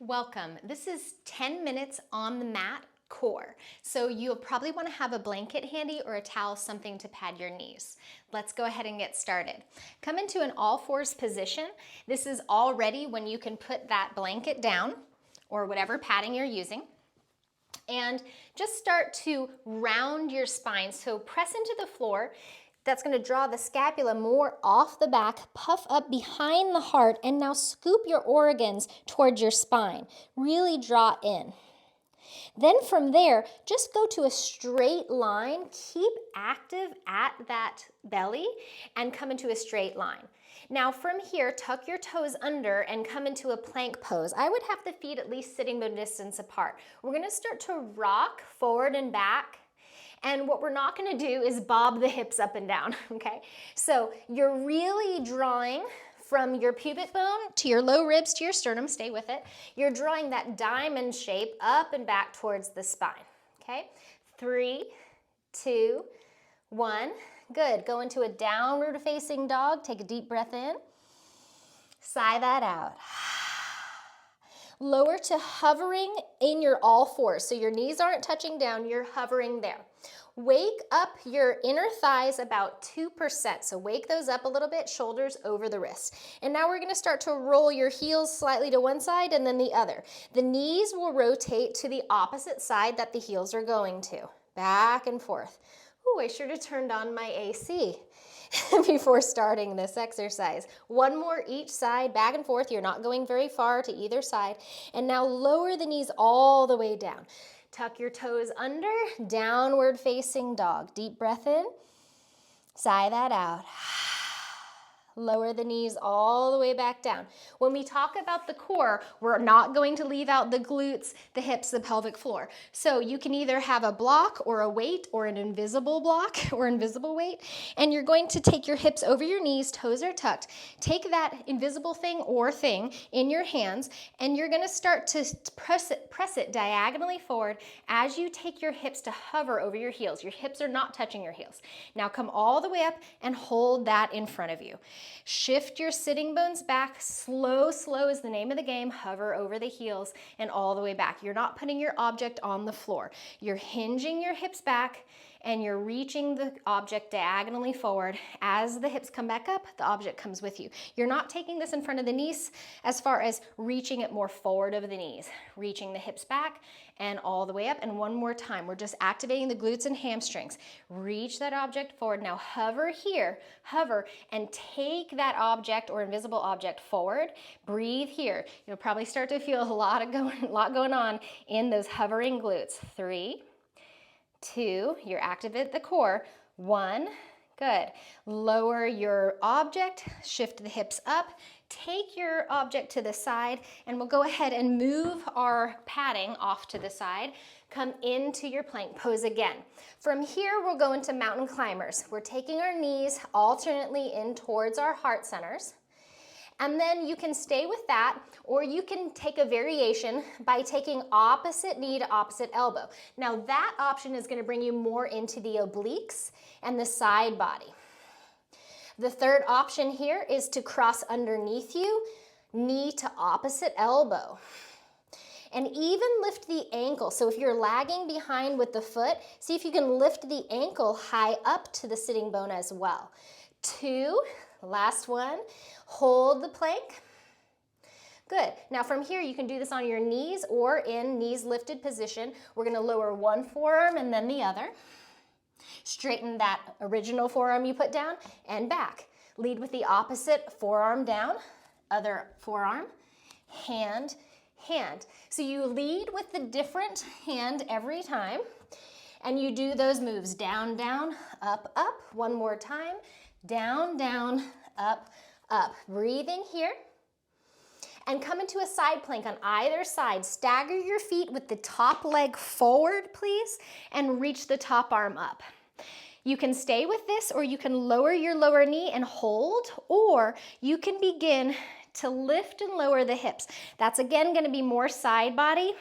Welcome. This is 10 minutes on the mat core. So you'll probably want to have a blanket handy or a towel, something to pad your knees. Let's go ahead and get started. Come into an all fours position. This is already when you can put that blanket down or whatever padding you're using. And just start to round your spine. So press into the floor. That's going to draw the scapula more off the back, puff up behind the heart, and now scoop your organs towards your spine. Really draw in. Then from there, just go to a straight line. Keep active at that belly and come into a straight line. Now from here, tuck your toes under and come into a plank pose. I would have the feet at least sitting bone distance apart. We're going to start to rock forward and back. And what we're not going to do is bob the hips up and down, okay? So you're really drawing from your pubic bone to your low ribs to your sternum, stay with it. You're drawing that diamond shape up and back towards the spine, okay? 3, 2, 1. Good. Go into a downward facing dog. Take a deep breath in. Sigh that out. Lower to hovering in your all fours. So your knees aren't touching down, you're hovering there. Wake up your inner thighs about 2%. So wake those up a little bit, shoulders over the wrist. And now we're going to start to roll your heels slightly to one side and then the other. The knees will rotate to the opposite side that the heels are going to. Back and forth. Ooh, I should have turned on my AC before starting this exercise. One more each side, back and forth. You're not going very far to either side. And now lower the knees all the way down. Tuck your toes under, downward facing dog. Deep breath in, sigh that out. Lower the knees all the way back down. When we talk about the core, we're not going to leave out the glutes, the hips, the pelvic floor. So you can either have a block or a weight or an invisible block or invisible weight, and you're going to take your hips over your knees, toes are tucked. Take that invisible thing or thing in your hands, and you're going to start to press it diagonally forward as you take your hips to hover over your heels. Your hips are not touching your heels. Now come all the way up and hold that in front of you. Shift your sitting bones back. Slow is the name of the game. Hover over the heels and all the way back. You're not putting your object on the floor. You're hinging your hips back and you're reaching the object diagonally forward. As the hips come back up, the object comes with you. You're not taking this in front of the knees as far as reaching it more forward of the knees. Reaching the hips back and all the way up. And one more time, we're just activating the glutes and hamstrings. Reach that object forward. Now hover here, hover, and take that object or invisible object forward. Breathe here. You'll probably start to feel a lot going on in those hovering glutes. 3, 2, you're active at the core. 1, good. Lower your object, shift the hips up, take your object to the side, and we'll go ahead and move our padding off to the side. Come into your plank pose again. From here, we'll go into mountain climbers. We're taking our knees alternately in towards our heart centers. And then you can stay with that, or you can take a variation by taking opposite knee to opposite elbow. Now that option is going to bring you more into the obliques and the side body. The third option here is to cross underneath you, knee to opposite elbow. And even lift the ankle. So if you're lagging behind with the foot, see if you can lift the ankle high up to the sitting bone as well. 2, last one. Hold the plank. Good. Now from here, you can do this on your knees or in knees lifted position. We're going to lower one forearm and then the other. Straighten that original forearm you put down and back. Lead with the opposite forearm down, other forearm, hand, hand. So you lead with the different hand every time, and you do those moves down, down, up, up. One more time. Down, down, up, up. Breathing here. And come into a side plank on either side. Stagger your feet with the top leg forward, please, and reach the top arm up. You can stay with this, or you can lower your lower knee and hold, or you can begin to lift and lower the hips. That's again going to be more side body.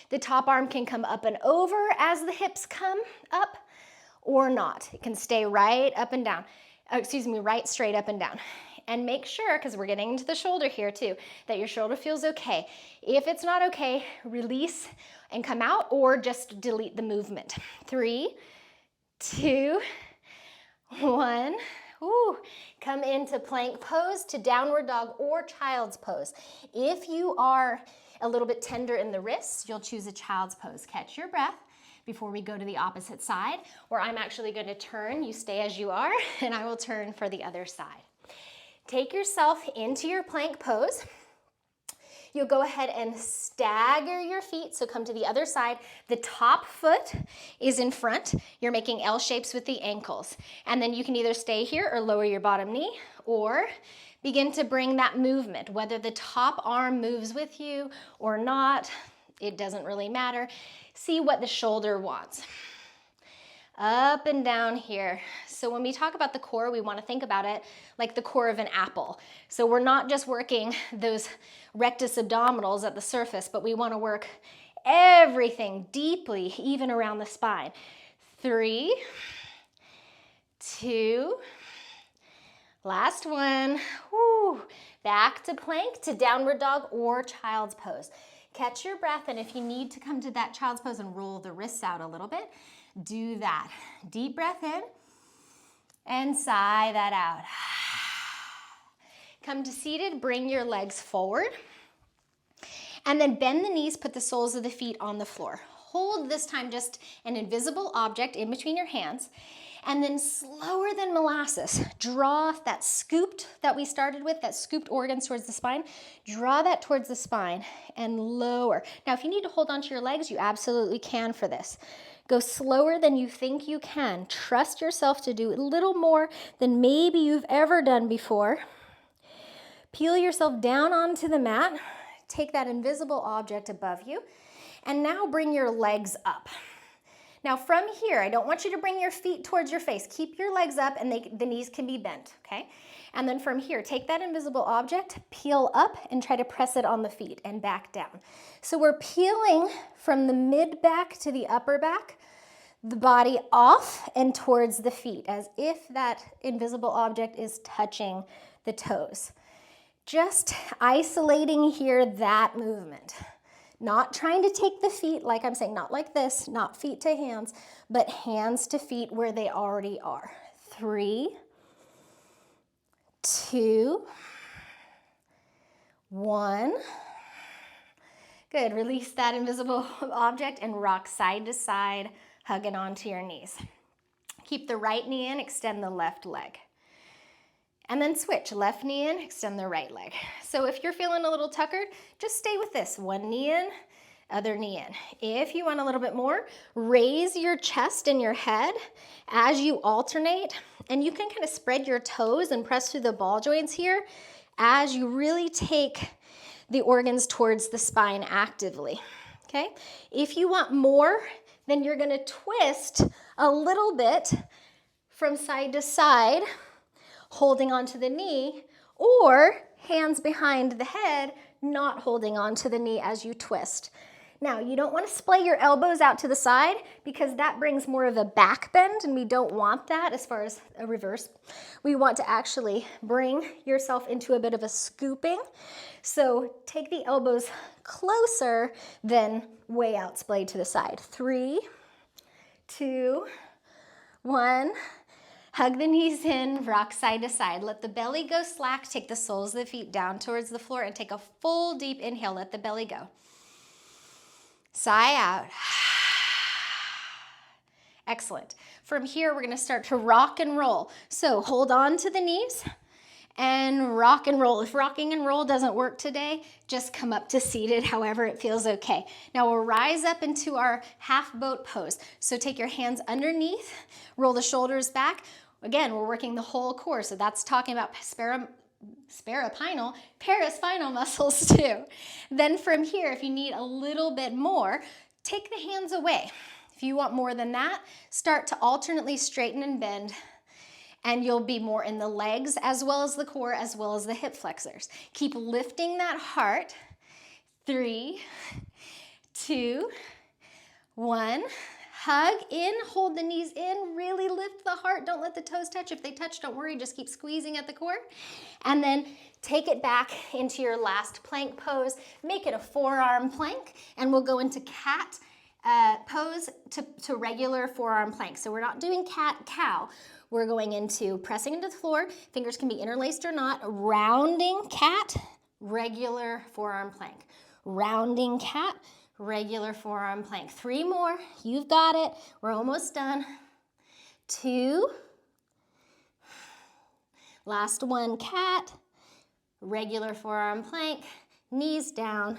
The top arm can come up and over as the hips come up, or not. It can stay right up and down. Right straight up and down. And make sure, because we're getting into the shoulder here too, that your shoulder feels okay. If it's not okay, release and come out, or just delete the movement. 3, 2, 1. Ooh. Come into plank pose, to downward dog or child's pose. If you are a little bit tender in the wrists, you'll choose a child's pose. Catch your breath before we go to the opposite side, where I'm actually going to turn. You stay as you are, and I will turn for the other side. Take yourself into your plank pose. You'll go ahead and stagger your feet, so come to the other side. The top foot is in front. You're making L shapes with the ankles. And then you can either stay here or lower your bottom knee, or begin to bring that movement. Whether the top arm moves with you or not, it doesn't really matter. See what the shoulder wants. Up and down here. So when we talk about the core, we want to think about it like the core of an apple. So we're not just working those rectus abdominals at the surface, but we want to work everything deeply, even around the spine. 3, 2, last one. Woo. Back to plank, to downward dog or child's pose. Catch your breath, and if you need to come to that child's pose and roll the wrists out a little bit, do that. Deep breath in and sigh that out. Come to seated, bring your legs forward, and then bend the knees, put the soles of the feet on the floor. Hold this time just an invisible object in between your hands, and then slower than molasses, draw that scooped that we started with, that scooped organs towards the spine, draw that towards the spine and lower. Now, if you need to hold onto your legs, you absolutely can for this. Go slower than you think you can. Trust yourself to do a little more than maybe you've ever done before. Peel yourself down onto the mat. Take that invisible object above you. And now bring your legs up. Now from here, I don't want you to bring your feet towards your face. Keep your legs up, and the knees can be bent, okay? And then from here, take that invisible object, peel up, and try to press it on the feet and back down. So we're peeling from the mid back to the upper back, the body off and towards the feet, as if that invisible object is touching the toes. Just isolating here that movement. Not trying to take the feet, like I'm saying, not like this, not feet to hands, but hands to feet where they already are. 3, 2, 1. Good, release that invisible object and rock side to side, hugging onto your knees. Keep the right knee in, extend the left leg. And then switch, left knee in, extend the right leg. So if you're feeling a little tuckered, just stay with this. One knee in, other knee in. If you want a little bit more, raise your chest and your head as you alternate, and you can kind of spread your toes and press through the ball joints here as you really take the organs towards the spine actively, okay? If you want more, then you're gonna twist a little bit from side to side, holding onto the knee, or hands behind the head, not holding onto the knee as you twist. Now, you don't want to splay your elbows out to the side because that brings more of a back bend, and we don't want that as far as a reverse. We want to actually bring yourself into a bit of a scooping. So take the elbows closer than way out splayed to the side. 3, 2, 1. Hug the knees in, rock side to side. Let the belly go slack. Take the soles of the feet down towards the floor and take a full deep inhale. Let the belly go. Sigh out. Excellent. From here, we're going to start to rock and roll. So hold on to the knees and rock and roll. If rocking and roll doesn't work today, just come up to seated, however it feels okay. Now we'll rise up into our half boat pose. So take your hands underneath, roll the shoulders back. Again, we're working the whole core, so that's talking about paraspinal muscles too. Then from here, if you need a little bit more, take the hands away. If you want more than that, start to alternately straighten and bend, and you'll be more in the legs as well as the core as well as the hip flexors. Keep lifting that heart. 3, 2, 1. Hug in, hold the knees in, really lift the heart. Don't let the toes touch. If they touch, don't worry, just keep squeezing at the core. And then take it back into your last plank pose. Make it a forearm plank, and we'll go into cat pose to regular forearm plank. So we're not doing cat-cow. We're going into pressing into the floor. Fingers can be interlaced or not. Rounding cat, regular forearm plank. Rounding cat, regular forearm plank. 3 more. You've got it. We're almost done. 2. Last one, cat, regular forearm plank, knees down,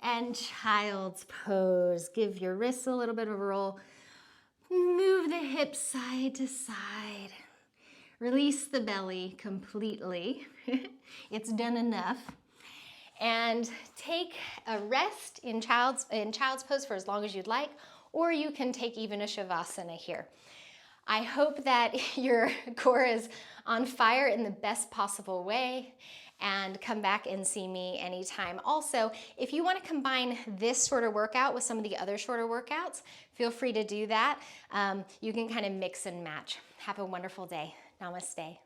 and child's pose. Give your wrists a little bit of a roll. Move the hips side to side. Release the belly completely. It's done enough. And take a rest in child's pose for as long as you'd like, or you can take even a shavasana here. I hope that your core is on fire in the best possible way, and come back and see me anytime. Also, if you want to combine this shorter workout with some of the other shorter workouts, feel free to do that. You can kind of mix and match. Have a wonderful day. Namaste.